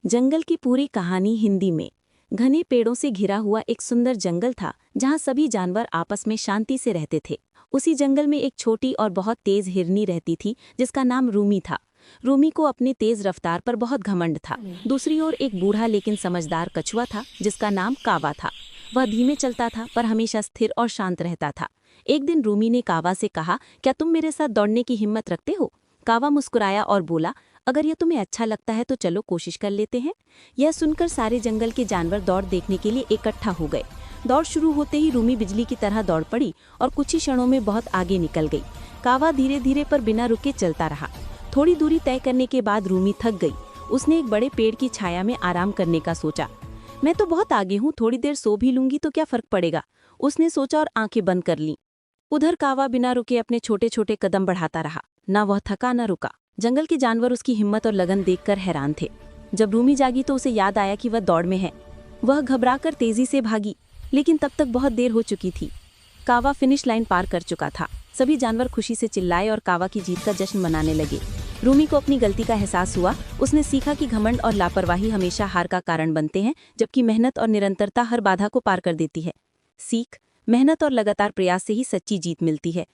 जंगल की पूरी कहानी हिंदी में। घने पेड़ों से घिरा हुआ एक सुंदर जंगल था जहां सभी जानवर आपस में शांति से रहते थे। उसी जंगल में एक छोटी और बहुत तेज हिरनी रहती थी जिसका नाम रूमी था। रूमी को अपने तेज रफ्तार पर बहुत घमंड था। दूसरी ओर एक बूढ़ा लेकिन समझदार कछुआ था जिसका नाम कावा था। वह धीमे चलता था पर हमेशा स्थिर और शांत रहता था। एक दिन रूमी ने कावा से कहा, क्या तुम मेरे साथ दौड़ने की हिम्मत रखते हो? कावा मुस्कुराया और बोला, अगर यह तुम्हें अच्छा लगता है तो चलो कोशिश कर लेते हैं। यह सुनकर सारे जंगल के जानवर दौड़ देखने के लिए इकट्ठा हो गए। दौड़ शुरू होते ही रूमी बिजली की तरह दौड़ पड़ी और कुछ ही क्षणों में बहुत आगे निकल गई। कावा धीरे धीरे पर बिना रुके चलता रहा। थोड़ी दूरी तय करने के बाद रूमी थक गई। उसने एक बड़े पेड़ की छाया में आराम करने का सोचा। मैं तो बहुत आगे हूँ, थोड़ी देर सो भी लूंगी तो क्या फर्क पड़ेगा, उसने सोचा और आंखें बंद कर लीं। उधर कावा बिना रुके अपने छोटे छोटे कदम बढ़ाता रहा। न वह थका न रुका। जंगल के जानवर उसकी हिम्मत और लगन देखकर हैरान थे। जब रूमी जागी तो उसे याद आया कि वह दौड़ में है। वह घबराकर तेजी से भागी, लेकिन तब तक बहुत देर हो चुकी थी। कावा फिनिश लाइन पार कर चुका था। सभी जानवर खुशी से चिल्लाए और कावा की जीत का जश्न मनाने लगे। रूमी को अपनी गलती का एहसास हुआ। उसने सीखा कि घमंड और लापरवाही हमेशा हार का कारण बनते हैं, जबकि मेहनत और निरंतरता हर बाधा को पार कर देती है। सीख, मेहनत और लगातार प्रयास से ही सच्ची जीत मिलती है।